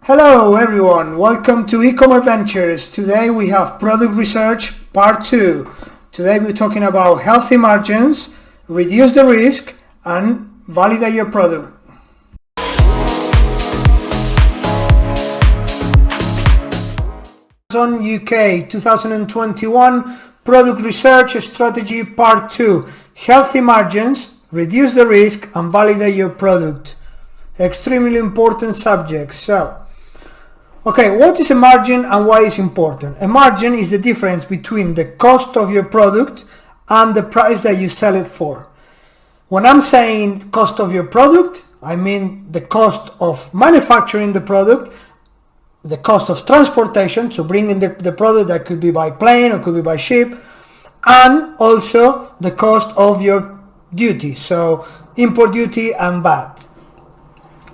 Hello everyone, welcome to e-commerce ventures. Today we have product research part 2. Today we're talking about healthy margins, reduce the risk and validate your product. Amazon UK 2021 product research strategy part 2. Healthy margins, reduce the risk and validate your product. Extremely important subject. Okay, what is a margin and why it's important? A margin is the difference between the cost of your product and the price that you sell it for. When I'm saying cost of your product, I mean the cost of manufacturing the product, the cost of transportation, so bringing the product, that could be by plane or could be by ship, and also the cost of your duty, so import duty and VAT.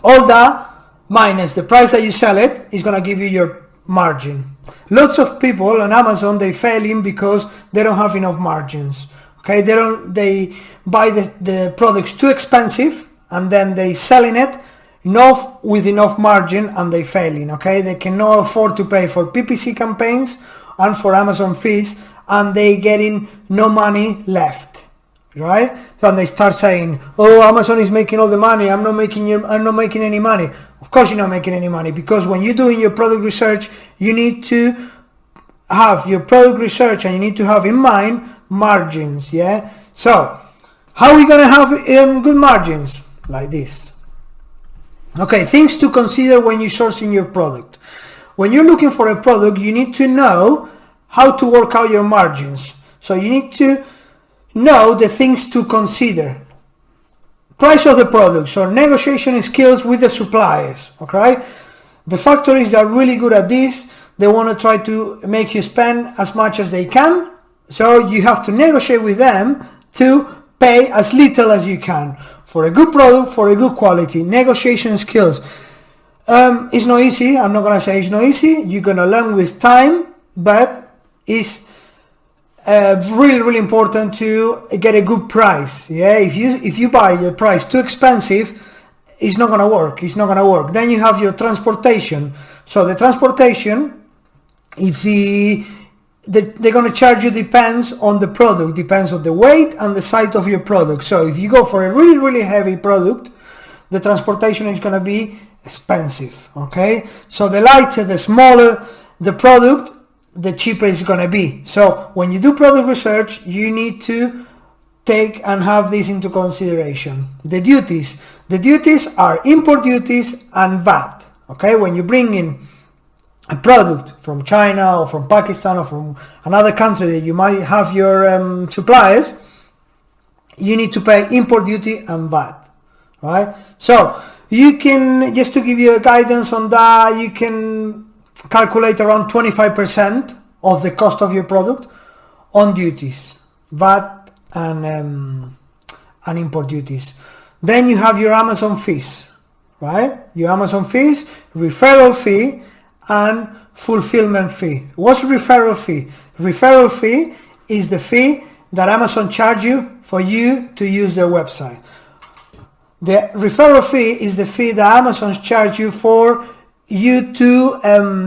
All that minus the price that you sell it is going to give you your margin. Lots of people on Amazon, they failing because they don't have enough margins. Okay, they buy the products too expensive and then they selling it not with enough margin and they failing. Okay, they cannot afford to pay for PPC campaigns and for Amazon fees and they getting no money left. Right? So they start saying, oh, Amazon is making all the money, I'm not making any money. Of course you're not making any money, because when you're doing your product research, you need to have your product research and you need to have in mind margins. Yeah. So how are we going to have good margins? Like this. Okay, things to consider when you're sourcing your product. When you're looking for a product, you need to know how to work out your margins. So you need to know the things to consider. Price of the product, so negotiation skills with the suppliers. Okay, the factories are really good at this. They want to try to make you spend as much as they can, so you have to negotiate with them to pay as little as you can for a good product, for a good quality. Negotiation skills. It's not easy. I'm not gonna say it's not easy. You're gonna learn with time, but it's really important to get a good price. Yeah, if you buy the price too expensive, it's not gonna work. Then you have your transportation. So the transportation, if they're gonna charge you, depends on the product, depends on the weight and the size of your product. So if you go for a really heavy product, the transportation is gonna be expensive. Okay, so the lighter, the smaller the product, the cheaper it's going to be. So when you do product research, you need to take and have this into consideration. The duties are import duties and VAT. Okay, when you bring in a product from China or from Pakistan or from another country that you might have your suppliers, you need to pay import duty and VAT. Right, so you can, just to give you a guidance on that, you can calculate around 25% of the cost of your product on duties, VAT and import duties. Then you have your Amazon fees, right? Your Amazon fees, referral fee and fulfillment fee. What's referral fee? Referral fee is the fee that Amazon charge you for you to use their website. The referral fee is the fee that Amazon charge you for you to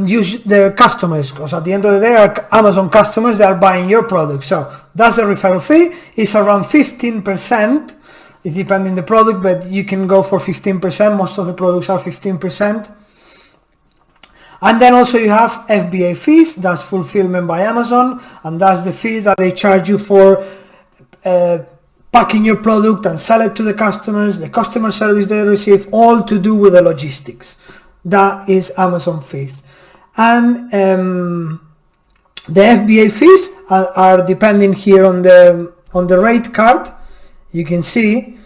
use their customers, because at the end of the day are Amazon customers that are buying your product. So that's the referral fee. It's around 15%. It depends on the product, but you can go for 15%. Most of the products are 15%. And then also you have FBA fees. That's fulfillment by Amazon, and that's the fee that they charge you for packing your product and sell it to the customers, the customer service they receive, all to do with the logistics. That is Amazon fees. And the FBA fees are depending here on the rate card. You can see,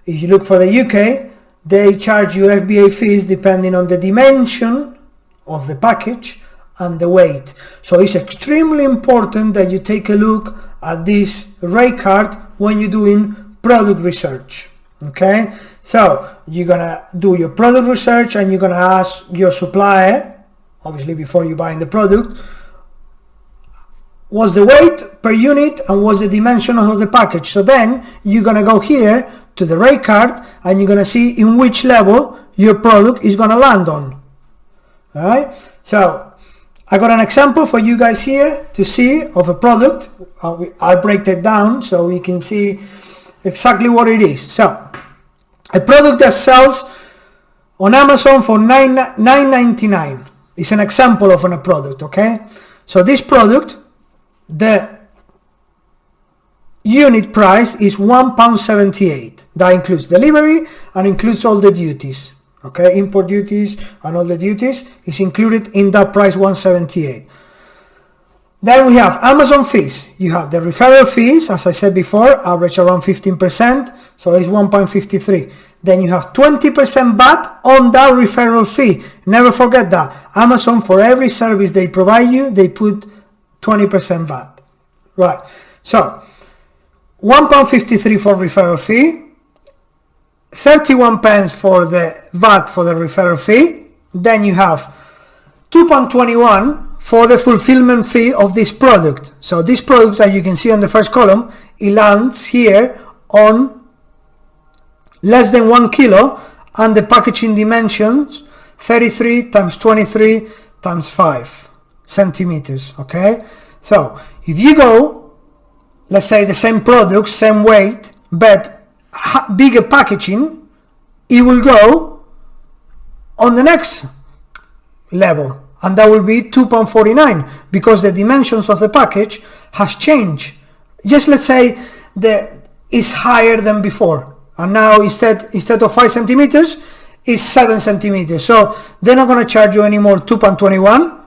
if you look for the UK, they charge you FBA fees depending on the dimension of the package and the weight. So it's extremely important that you take a look at this rate card when you're doing product research. Okay, so you're gonna do your product research and you're gonna ask your supplier, obviously before you buying the product, what's the weight per unit and what's the dimension of the package. So then you're gonna go here to the rate card and you're gonna see in which level your product is gonna land on. All right, so I got an example for you guys here to see of a product. I'll break that down so we can see exactly what it is. So a product that sells on Amazon for $9.99 is an example of a product. Okay, so this product, the unit price is £1.78. That includes delivery and includes all the duties. Okay, import duties and all the duties is included in that price, $1.78. Then we have Amazon fees. You have the referral fees, as I said before, average around 15%, so it's 1.53. Then you have 20% VAT on that referral fee. Never forget that. Amazon, for every service they provide you, they put 20% VAT. Right, so £1.53 for referral fee, 31 pence for the VAT for the referral fee. Then you have £2.21 for the fulfillment fee of this product. So this product that you can see on the first column, it lands here on less than 1 kilo, and the packaging dimensions 33 times 23 times 5 centimeters. Okay, so if you go, let's say the same product, same weight, but bigger packaging, it will go on the next level, and that will be £2.49 because the dimensions of the package has changed. Just let's say that is higher than before, and now instead of 5 centimeters is 7 centimeters. So they're not going to charge you anymore £2.21.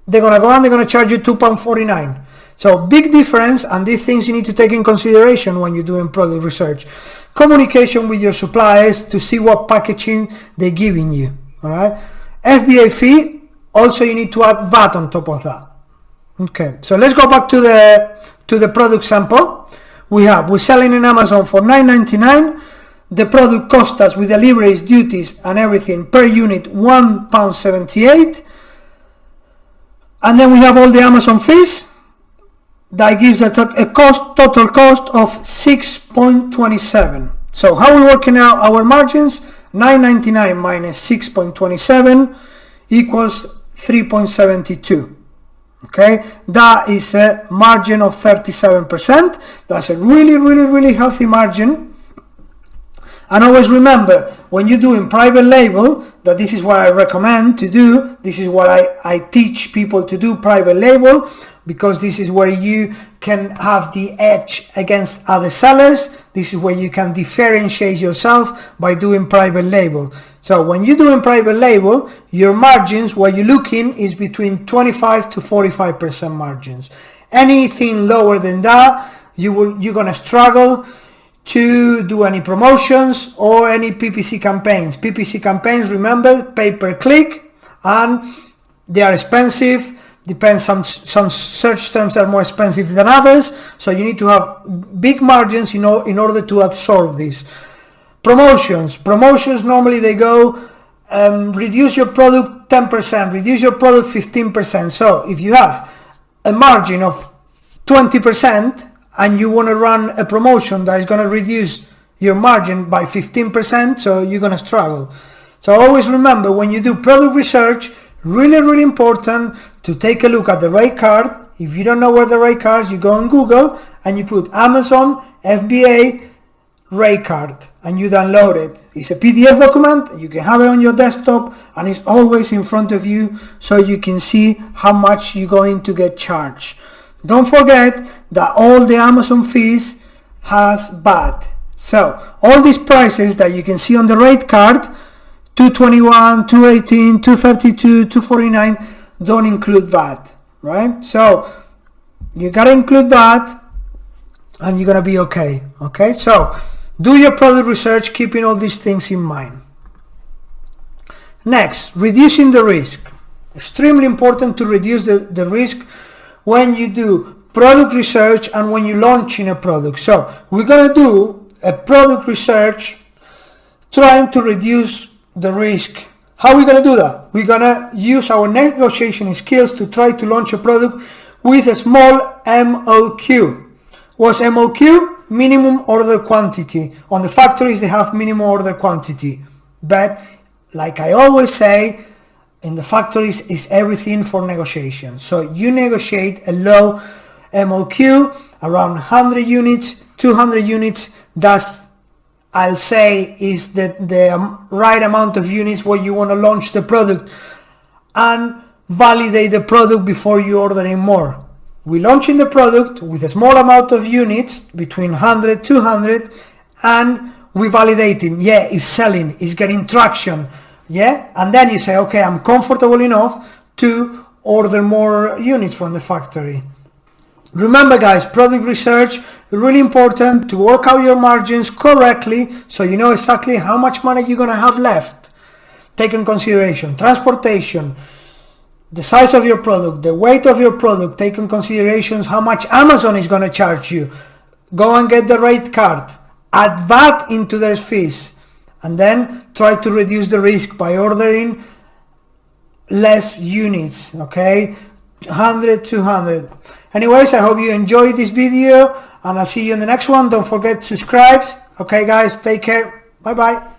They're going to go and they're going to charge you £2.49. So big difference, and these things you need to take in consideration when you're doing product research. Communication with your suppliers to see what packaging they're giving you. All right, FBA fee, also you need to add VAT on top of that. Okay, so let's go back to the product sample. We're selling in Amazon for $9.99. The product cost us with deliveries, duties and everything per unit £1.78, and then we have all the Amazon fees. That gives us a total cost of 6.27. So how are we working out our margins? $9.99 minus 6.27 equals 3.72. Okay, that is a margin of 37%. That's a really healthy margin. And always remember, when you're doing private label, that this is what I recommend to do. This is what I teach people to do, private label, because this is where you can have the edge against other sellers. This is where you can differentiate yourself by doing private label. So when you're doing private label, your margins, what you're looking is between 25 to 45% margins. Anything lower than that, you're gonna struggle to do any promotions or any PPC campaigns. PPC campaigns, remember, pay per click, and they are expensive. Depends, some search terms are more expensive than others, so you need to have big margins, in order to absorb this. Promotions normally they go reduce your product 10%, reduce your product 15%. So if you have a margin of 20% and you want to run a promotion that is going to reduce your margin by 15%, so you're going to struggle. So always remember, when you do product research, really important to take a look at the rate card. If you don't know where the rate card is, you go on Google and you put Amazon FBA rate card and you download it. It's a PDF document, you can have it on your desktop, and it's always in front of you so you can see how much you're going to get charged. Don't forget that all the Amazon fees has VAT. So all these prices that you can see on the rate card, 221, 218, 232, 249, don't include VAT, right? So you gotta include that and you're gonna be okay. Okay, so do your product research keeping all these things in mind. Next, reducing the risk. Extremely important to reduce the risk when you do product research and when you're launching a product. So we're gonna do a product research trying to reduce the risk. How are we going to do that? We're going to use our negotiation skills to try to launch a product with a small MOQ. What's MOQ? Minimum order quantity. On the factories, they have minimum order quantity. But like I always say, in the factories is everything for negotiation. So you negotiate a low MOQ around 100 units, 200 units. That's, I'll say, is the right amount of units where you want to launch the product, and validate the product before you ordering more. We launching the product with a small amount of units, between 100, 200, and we validating, yeah, it's selling, it's getting traction, yeah, and then you say, okay, I'm comfortable enough to order more units from the factory. Remember guys, product research, really important to work out your margins correctly so you know exactly how much money you're gonna have left. Take in consideration transportation, the size of your product, the weight of your product. Take in considerations how much Amazon is gonna charge you. Go and get the rate card, add VAT into their fees, and then try to reduce the risk by ordering less units, okay? 100, 200. Anyways, I hope you enjoyed this video, and I'll see you in the next one. Don't forget to subscribe. Okay guys, take care. Bye bye.